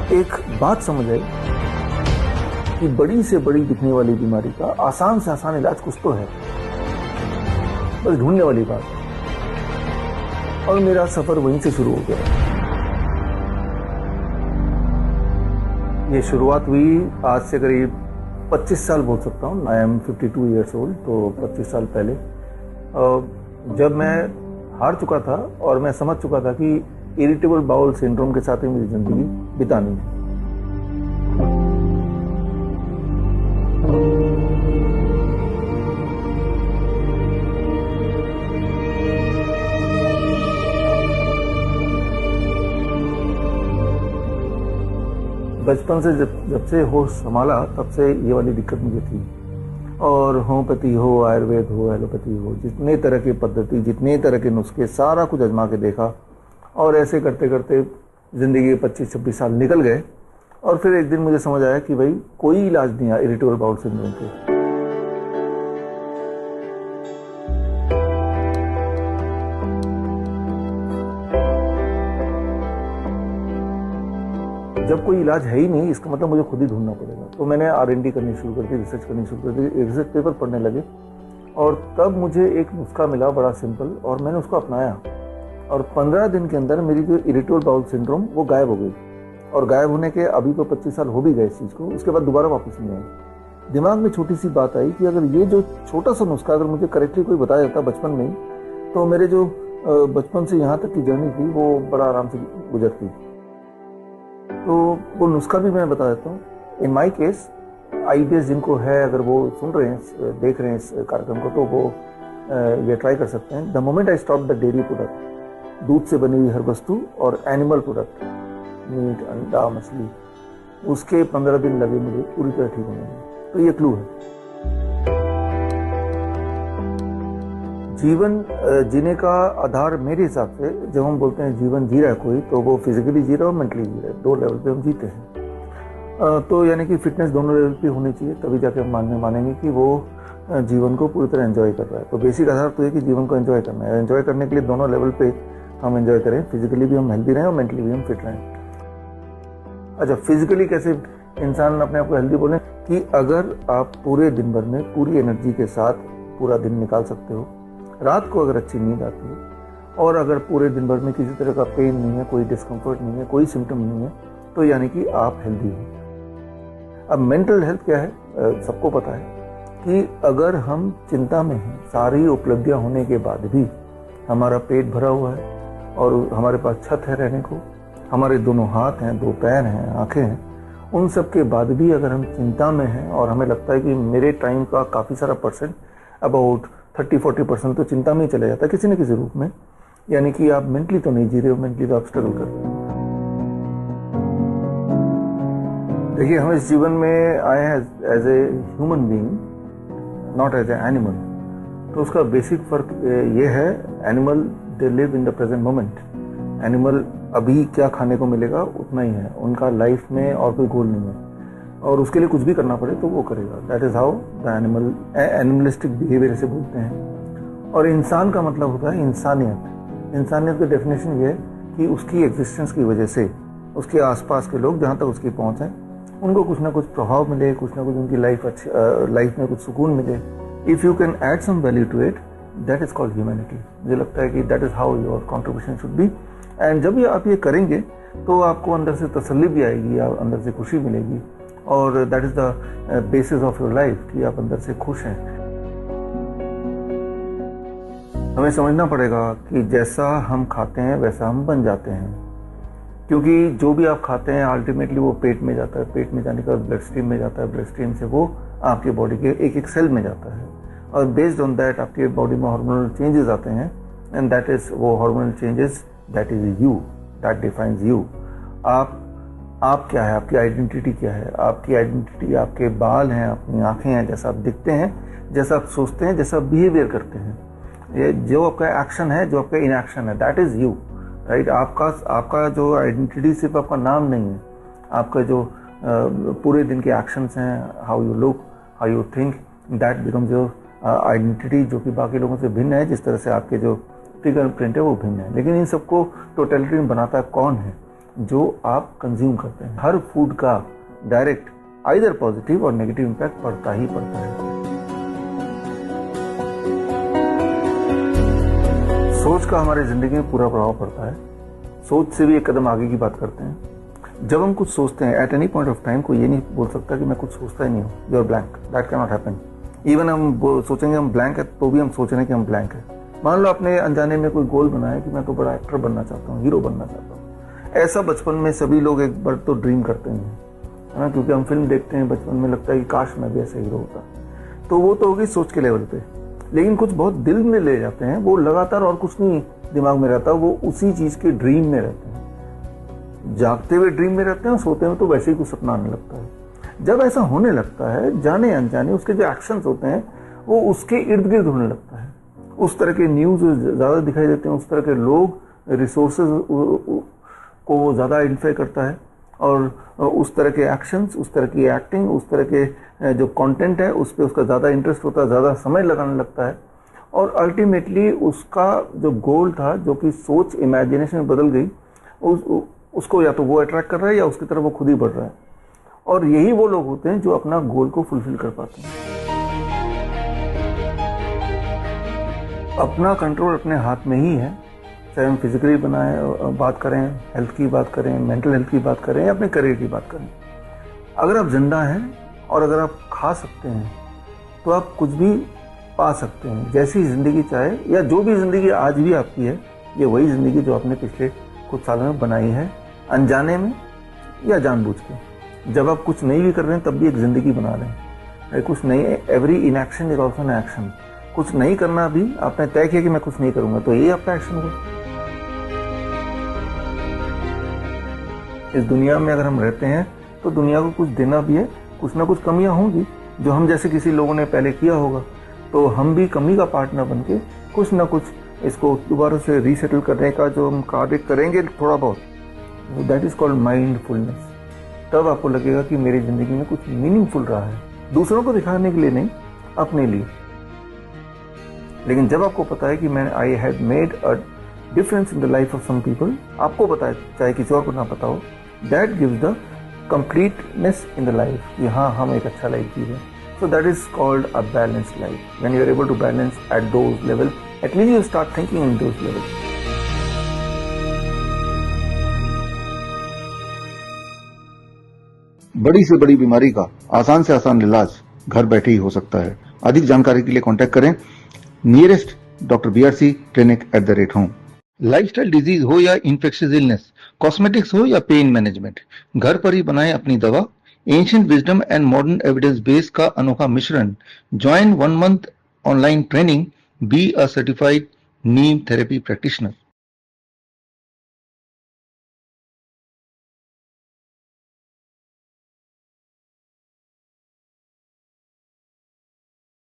एक बात समझ आई कि बड़ी से बड़ी दिखने वाली बीमारी का आसान से आसान इलाज कुछ तो है, बस ढूंढने वाली बात। और मेरा सफर वहीं से शुरू हो गया। ये शुरुआत हुई आज से करीब 25 साल बोल सकता हूँ। I am 52 years old. तो 25 साल पहले जब मैं हार चुका था और मैं समझ चुका था कि इरिटेबल बाउल सिंड्रोम के साथ ही मेरी जिंदगी बितानी है। बचपन से जब से होश संभाला तब से ये वाली दिक्कत मुझे थी। और होम्योपैथी हो, आयुर्वेद हो, एलोपैथी हो, जितने तरह की पद्धति, जितने तरह के नुस्खे, सारा कुछ आजमा के देखा। और ऐसे करते करते ज़िंदगी के 25-26 साल निकल गए। और फिर एक दिन मुझे समझ आया कि भाई कोई इलाज नहीं है इरिटेबल बाउल सिंड्रोम के। जब कोई इलाज है ही नहीं, इसका मतलब मुझे खुद ही ढूंढना पड़ेगा। तो मैंने R&D करनी शुरू कर दी, रिसर्च करनी शुरू कर दी, रिसर्च पेपर पढ़ने लगे। और तब मुझे एक नुस्खा मिला बड़ा सिंपल, और मैंने उसको अपनाया। और 15 दिन के अंदर मेरी जो इरिटेबल बाउल सिंड्रोम वो गायब हो गई। और गायब होने के अभी तो 25 साल हो भी गए इस चीज़ को, उसके बाद दोबारा वापस नहीं आई। दिमाग में छोटी सी बात आई कि अगर ये जो छोटा सा नुस्खा अगर मुझे करेक्टली कोई बताया जाता बचपन में ही, तो मेरे जो बचपन से यहाँ तक की जर्नी थी वो बड़ा आराम से गुजरती। तो वो नुस्खा भी मैं बता देता हूँ। इन माई केस IBS जिनको है, अगर वो सुन रहे हैं, देख रहे हैं इस कार्यक्रम को, तो वो ये ट्राई कर सकते हैं। The moment I stop the dairy product, दूध से बनी हुई हर वस्तु और एनिमल प्रोडक्ट, मीट, अंडा, मछली, उसके 15 दिन लगे मुझे पूरी तरह ठीक होने में। तो ये क्लू है। जीवन जीने का आधार मेरे हिसाब से, जब हम बोलते हैं जीवन जी रहा है कोई, तो वो फिजिकली जी रहा है और मेंटली जी रहा है। 2 लेवल पे हम जीते हैं। तो यानी कि फिटनेस दोनों लेवल पे होनी चाहिए, तभी जाके हम मानेंगे कि वो जीवन को पूरी तरह एंजॉय कर रहा है। तो बेसिक आधार तो ये कि जीवन को एंजॉय करना है। एंजॉय करने के लिए दोनों लेवल पे हम एंजॉय करें, फिजिकली भी हम हेल्दी रहें और मेंटली भी हम फिट रहें। अच्छा, फिजिकली कैसे इंसान अपने आप को हेल्दी बोले कि अगर आप पूरे दिन भर में पूरी एनर्जी के साथ पूरा दिन निकाल सकते हो, रात को अगर अच्छी नींद आती है, और अगर पूरे दिन भर में किसी तरह का पेन नहीं है, कोई डिस्कम्फर्ट नहीं है, कोई सिम्टम नहीं है, तो यानी कि आप हेल्दी हो। अब मेंटल हेल्थ क्या है, सबको पता है कि अगर हम चिंता में हैं, सारी उपलब्धियां होने के बाद भी हमारा पेट भरा हुआ है और हमारे पास छत है रहने को, हमारे दोनों हाथ हैं, 2 पैर हैं, आंखें हैं, उन सब के बाद भी अगर हम चिंता में हैं और हमें लगता है कि मेरे टाइम का काफ़ी सारा परसेंट, अबाउट 30-40% तो चिंता में ही चला जाता है किसी न किसी रूप में, यानी कि आप मेंटली तो नहीं जी रहे हो, मेंटली तो आप स्ट्रगल कर रहे हो। देखिए, हम इस जीवन में आए हैं as a human being, not as a animal. तो उसका बेसिक फर्क ये है, animal they live in the present moment. Animal अभी क्या खाने को मिलेगा उतना ही है, उनका लाइफ में और कोई गोल नहीं है, और उसके लिए कुछ भी करना पड़े तो वो करेगा। That is how the animalistic behaviour से बोलते हैं। और इंसान का मतलब होता है इंसानियत। इंसानियत की डेफिनेशन ये है कि उसकी एग्जिस्टेंस की वजह से उसके आसपास के लोग, जहाँ तक उसकी पहुँच है, उनको कुछ ना कुछ प्रभाव मिले, कुछ ना कुछ उनकी लाइफ में कुछ सुकून मिले। If you can add some value to it, that is called humanity. मुझे लगता है कि that is how your contribution should be. And जब ये आप ये करेंगे तो आपको अंदर से तसल्ली भी आएगी, अंदर से खुशी मिलेगी, और that is the basis of your life कि आप अंदर से खुश हैं। हमें समझना पड़ेगा कि जैसा हम खाते हैं वैसा हम बन जाते हैं, क्योंकि जो भी आप खाते हैं अल्टीमेटली वो पेट में जाता है, पेट में जाने के बाद ब्लड स्ट्रीम में जाता है, ब्लड स्ट्रीम से वो आपके बॉडी के एक एक सेल में जाता है, और बेस्ड ऑन दैट आपके बॉडी में हार्मोनल चेंजेस आते हैं, एंड दैट इज़ वो hormonal changes, that is you, that defines you. आप क्या है, आपकी आइडेंटिटी क्या है? आपकी आइडेंटिटी आपके बाल हैं, अपनी आंखें हैं, जैसा आप दिखते हैं, जैसा आप सोचते हैं, जैसा आप बिहेवियर करते हैं, ये जो आपका एक्शन है, जो आपका इनएक्शन है, दैट इज़ यू, राइट। आपका जो आइडेंटिटी सिर्फ आपका नाम नहीं है, आपका जो पूरे दिन के एक्शंस हैं, how you look, how you think, that becomes your identity, जो कि बाकी लोगों से भिन्न है। जिस तरह से आपके जो फिंगर प्रिंट है वो भिन्न है, लेकिन इन सबको टोटलिटी बनाता कौन है? जो आप कंज्यूम करते हैं। हर फूड का डायरेक्ट आइदर पॉजिटिव और नेगेटिव इम्पैक्ट पड़ता ही पड़ता है। सोच का हमारी जिंदगी में पूरा प्रभाव पड़ता है। सोच से भी एक कदम आगे की बात करते हैं। जब हम कुछ सोचते हैं, at any point of time कोई ये नहीं बोल सकता कि मैं कुछ सोचता ही नहीं हूँ, you are blank, that can not happen. Even हम सोचेंगे हम ब्लैंक है तो भी हम सोच रहे हैं कि हम ब्लैंक है। मान लो आपने अनजाने में कोई गोल बनाया कि मैं तो बड़ा एक्टर बनना चाहता हूँ, हीरो बनना चाहता हूँ। ऐसा बचपन में सभी लोग एक बार तो ड्रीम करते हैं, है ना, क्योंकि हम फिल्म देखते हैं बचपन में, लगता है कि काश मैं भी ऐसा हीरो होता। तो वो तो होगी सोच के लेवल पे। लेकिन कुछ बहुत दिल में ले जाते हैं, वो लगातार और कुछ नहीं दिमाग में रहता, वो उसी चीज के ड्रीम में रहते हैं। जागते हुए ड्रीम में रहते हैं, सोते हुए तो वैसे ही कुछ सपना आने लगता है। जब ऐसा होने लगता है, जाने अनजाने उसके जो एक्शंस होते हैं वो उसके इर्द गिर्द होने लगता है। उस तरह के न्यूज ज्यादा दिखाई देते हैं, उस तरह के लोग, रिसोर्सेज को वो ज्यादा आइडेंटिफाई करता है, और उस तरह के एक्शंस, उस तरह की एक्टिंग, उस तरह के जो कंटेंट है उस पर उसका ज़्यादा इंटरेस्ट होता है, ज़्यादा समय लगाने लगता है। और अल्टीमेटली उसका जो गोल था, जो कि सोच इमेजिनेशन में बदल गई, उसको या तो वो अट्रैक्ट कर रहा है या उसकी तरफ वो खुद ही बढ़ रहा है। और यही वो लोग होते हैं जो अपना गोल को फुलफिल कर पाते हैं। अपना कंट्रोल अपने हाथ में ही है, चाहे हम फिजिकली बात करें, हेल्थ की बात करें, मेंटल हेल्थ की बात करें या अपने करियर की बात करें। अगर आप जिंदा हैं और अगर आप खा सकते हैं तो आप कुछ भी पा सकते हैं, जैसी ज़िंदगी चाहे, या जो भी ज़िंदगी आज भी आपकी है, ये वही ज़िंदगी जो आपने पिछले कुछ सालों में बनाई है, अनजाने में या जानबूझ के। जब आप कुछ नहीं भी कर रहे हैं तब भी एक ज़िंदगी बना रहे हैं। कुछ नहीं, every inaction is also an action. कुछ नहीं करना भी आपने तय किया कि मैं कुछ नहीं करूँगा, तो यही आपका एक्शन होगा। इस दुनिया में अगर हम रहते हैं तो दुनिया को कुछ देना भी है, कुछ ना कुछ कमियां होंगी जो हम जैसे किसी लोगों ने पहले किया होगा, तो हम भी कमी का पार्ट ना बन के कुछ ना कुछ इसको दोबारा से रीसेटल करने का जो हम कार्य करेंगे थोड़ा बहुत, दैट इज कॉल्ड माइंडफुलनेस। तब आपको लगेगा कि मेरी जिंदगी में कुछ मीनिंगफुल रहा है, दूसरों को दिखाने के लिए नहीं, अपने लिए। लेकिन जब आपको पता है कि मैं I had made a difference in the life of some people, आपको पता है, चाहे किसी और को ना पता हो, that gives the completeness in the life कि हाँ, हम एक अच्छा लाइफ जी रहे हैं। So that is called a balanced life. When you are able to balance at those levels, at least you start thinking in those levels. बड़ी से बड़ी बीमारी का आसान से आसान इलाज घर बैठे ही हो सकता है। अधिक जानकारी के लिए कांटेक्ट करें nearest doctor BRC clinic @home। Lifestyle disease हो या इन्फेक्शियस इलनेस, कॉस्मेटिक्स हो या पेन मैनेजमेंट, घर पर ही बनाएं अपनी दवा। Ancient wisdom and modern evidence base का अनोखा मिश्रण। Join 1 month online training, be a certified Neem therapy practitioner.